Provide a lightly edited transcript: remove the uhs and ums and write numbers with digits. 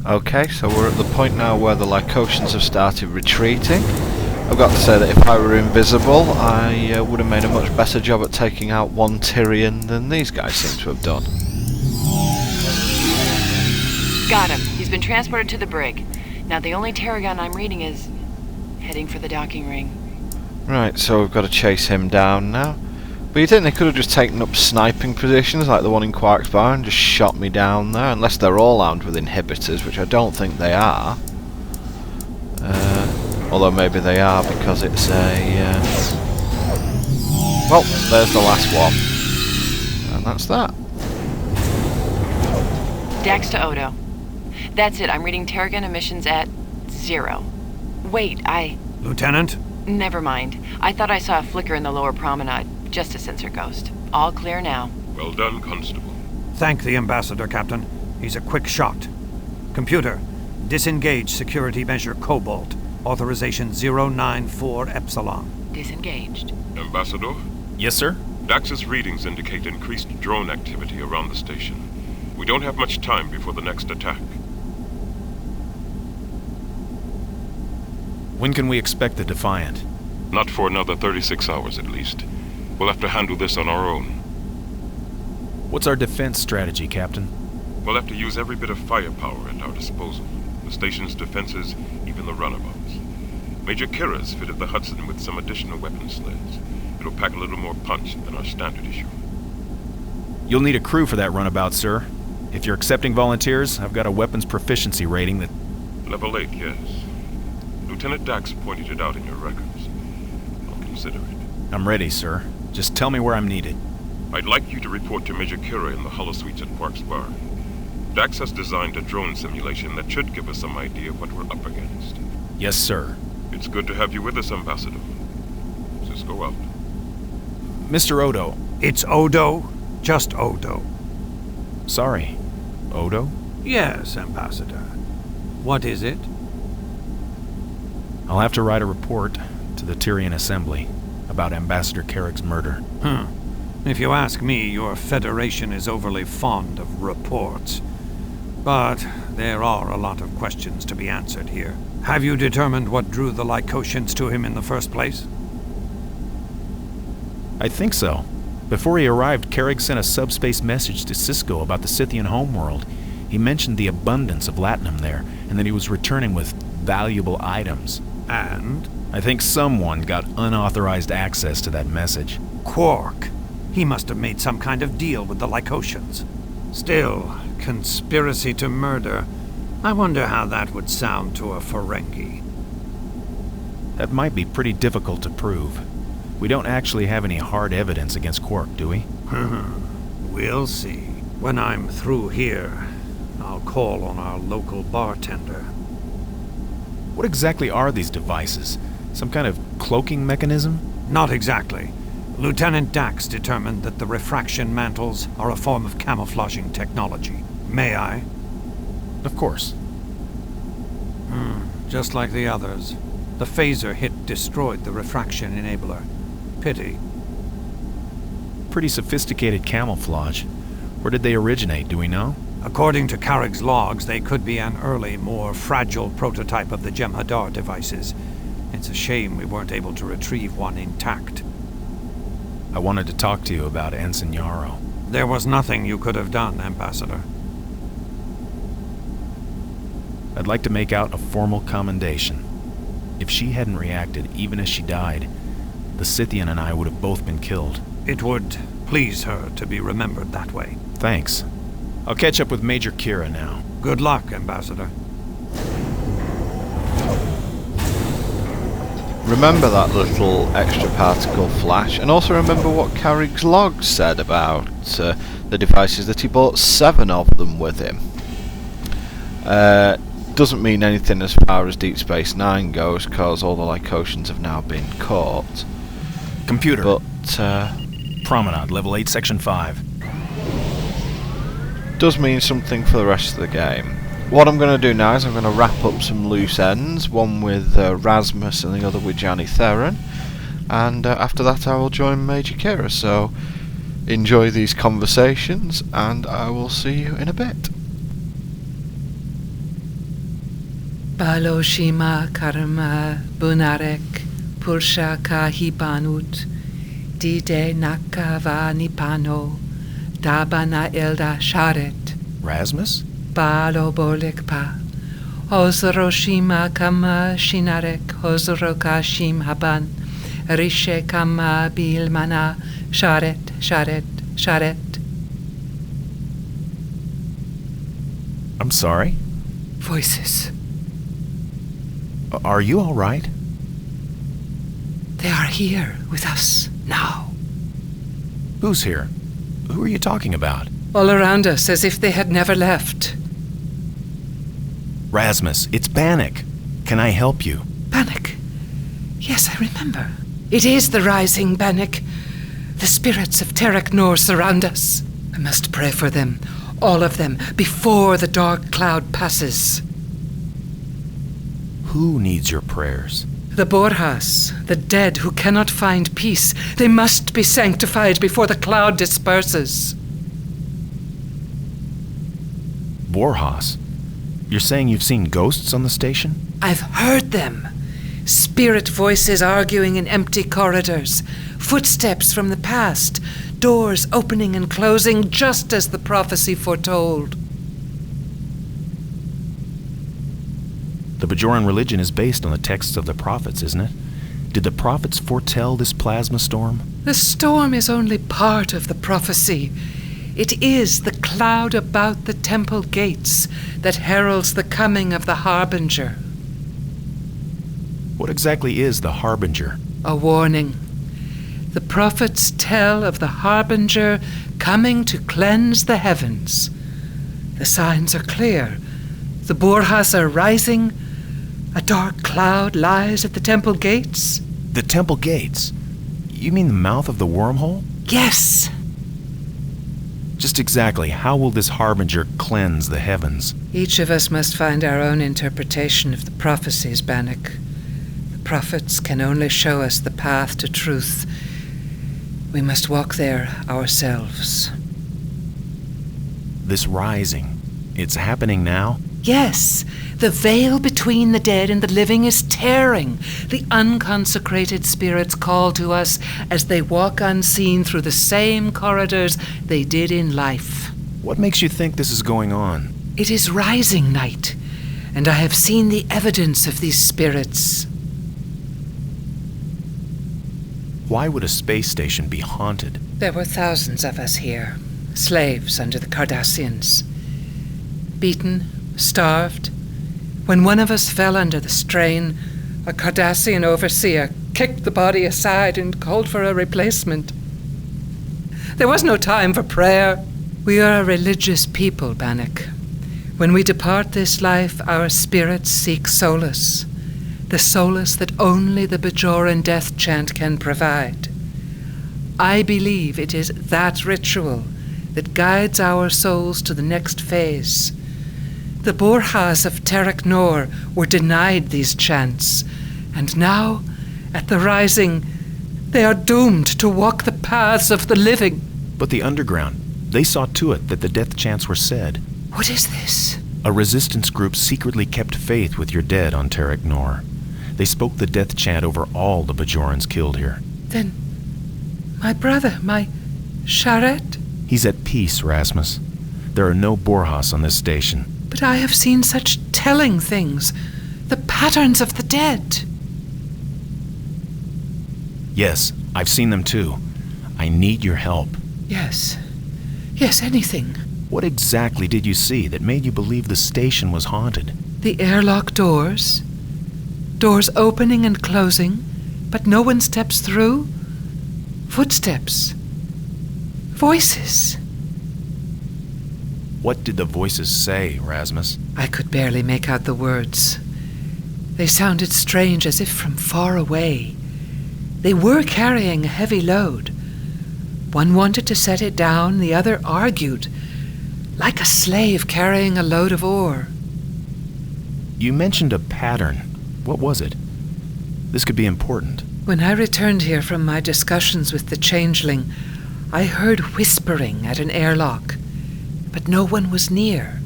Okay, so we're at the point now where the Lycotians have started retreating. I've got to say that if I were invisible, I would have made a much better job at taking out one Tyrian than these guys seem to have done. Got him. He's been transported to the brig. Now the only Tarragon I'm reading is heading for the docking ring. Right, so we've got to chase him down now. But you think they could have just taken up sniping positions like the one in Quark's Bar and just shot me down there, unless they're all armed with inhibitors, which I don't think they are. Although maybe they are because it's a... Well, there's the last one. And that's that. Dax to Odo. That's it, I'm reading Tarragon emissions at 0. Wait, Lieutenant? Never mind. I thought I saw a flicker in the lower promenade. Just a sensor ghost. All clear now. Well done, Constable. Thank the Ambassador, Captain. He's a quick shot. Computer, disengage security measure Cobalt. Authorization 094 Epsilon. Disengaged. Ambassador? Yes, sir? Dax's readings indicate increased drone activity around the station. We don't have much time before the next attack. When can we expect the Defiant? Not for another 36 hours at least. We'll have to handle this on our own. What's our defense strategy, Captain? We'll have to use every bit of firepower at our disposal. The station's defenses, even the runabouts. Major Kira's fitted the Hudson with some additional weapon sleds. It'll pack a little more punch than our standard issue. You'll need a crew for that runabout, sir. If you're accepting volunteers, I've got a weapons proficiency rating that... Level 8, yes. Lieutenant Dax pointed it out in your records. I'll consider it. I'm ready, sir. Just tell me where I'm needed. I'd like you to report to Major Kira in the holosuites at Quark's Bar. Dax has designed a drone simulation that should give us some idea of what we're up against. Yes, sir. It's good to have you with us, Ambassador. Cisco out. Mr. Odo. It's Odo? Just Odo. Sorry. Odo? Yes, Ambassador. What is it? I'll have to write a report to the Tyrian Assembly about Ambassador Carrick's murder. If you ask me, your Federation is overly fond of reports. But there are a lot of questions to be answered here. Have you determined what drew the Lycotians to him in the first place? I think so. Before he arrived, Carrick sent a subspace message to Cisco about the Scythian homeworld. He mentioned the abundance of latinum there, and that he was returning with valuable items. And? I think someone got unauthorized access to that message. Quark. He must have made some kind of deal with the Lycotians. Still, conspiracy to murder. I wonder how that would sound to a Ferengi. That might be pretty difficult to prove. We don't actually have any hard evidence against Quark, do we? We'll see. When I'm through here, I'll call on our local bartender. What exactly are these devices? Some kind of cloaking mechanism? Not exactly. Lieutenant Dax determined that the refraction mantles are a form of camouflaging technology. May I? Of course. Just like the others. The phaser hit destroyed the refraction enabler. Pity. Pretty sophisticated camouflage. Where did they originate, do we know? According to Carrick's logs, they could be an early, more fragile prototype of the Jem'Hadar devices. It's a shame we weren't able to retrieve one intact. I wanted to talk to you about Ensign Yarrow. There was nothing you could have done, Ambassador. I'd like to make out a formal commendation. If she hadn't reacted, even as she died, the Scythian and I would have both been killed. It would please her to be remembered that way. Thanks. I'll catch up with Major Kira now. Good luck, Ambassador. Remember that little extra particle flash, and also remember what Carrick's log said about the devices, that he bought 7 of them with him. Doesn't mean anything as far as Deep Space Nine goes, because all the Lycotians have now been caught. Computer. But, Promenade, level 8, section 5. Does mean something for the rest of the game. What I'm going to do now is I'm going to wrap up some loose ends, one with Rasmus and the other with Gianni Theron, and after that I will join Major Kira, so enjoy these conversations and I will see you in a bit. Baloshima karma bunarek pursha kahibanut dide nakava nipano dabana elda sharet. Rasmus? Balo bolikpa Hozoroshima kama shinarek hozoroka shim haban rishe kama bilmana sharet sharet sharet. I'm sorry? Voices. Are you all right? They are here with us now. Who's here? Who are you talking about? All around us as if they had never left. Rasmus, it's Bannock. Can I help you? Bannock. Yes, I remember. It is the rising Bannock. The spirits of Terek Nor surround us. I must pray for them, all of them, before the dark cloud passes. Who needs your prayers? The Borjas, the dead who cannot find peace. They must be sanctified before the cloud disperses. Borjas? You're saying you've seen ghosts on the station? I've heard them. Spirit voices arguing in empty corridors. Footsteps from the past. Doors opening and closing just as the prophecy foretold. The Bajoran religion is based on the texts of the prophets, isn't it? Did the prophets foretell this plasma storm? The storm is only part of the prophecy. It is the cloud about the temple gates that heralds the coming of the Harbinger. What exactly is the Harbinger? A warning. The prophets tell of the Harbinger coming to cleanse the heavens. The signs are clear. The Borjas are rising. A dark cloud lies at the temple gates. The temple gates? You mean the mouth of the wormhole? Yes. Just exactly how will this Harbinger cleanse the heavens? Each of us must find our own interpretation of the prophecies, Bannock. The prophets can only show us the path to truth. We must walk there ourselves. This rising, it's happening now? Yes, the veil between the dead and the living is tearing. The unconsecrated spirits call to us as they walk unseen through the same corridors they did in life. What makes you think this is going on? It is rising night, and I have seen the evidence of these spirits. Why would a space station be haunted? There were thousands of us here, slaves under the Cardassians. Beaten, starved. When one of us fell under the strain, a Cardassian overseer kicked the body aside and called for a replacement. There was no time for prayer. We are a religious people, Bannock. When we depart this life, our spirits seek solace. The solace that only the Bajoran death chant can provide. I believe it is that ritual that guides our souls to the next phase. The Borjas of Terek Nor were denied these chants, and now, at the rising, they are doomed to walk the paths of the living. But the underground, they saw to it that the death chants were said. What is this? A resistance group secretly kept faith with your dead on Terek Nor. They spoke the death chant over all the Bajorans killed here. Then, my brother, my Sharet? He's at peace, Rasmus. There are no Borjas on this station. But I have seen such telling things. The patterns of the dead. Yes, I've seen them too. I need your help. Yes. Yes, anything. What exactly did you see that made you believe the station was haunted? The airlock doors. Doors opening and closing, but no one steps through. Footsteps. Voices. What did the voices say, Rasmus? I could barely make out the words. They sounded strange, as if from far away. They were carrying a heavy load. One wanted to set it down, the other argued, like a slave carrying a load of ore. You mentioned a pattern. What was it? This could be important. When I returned here from my discussions with the changeling, I heard whispering at an airlock, but no one was near.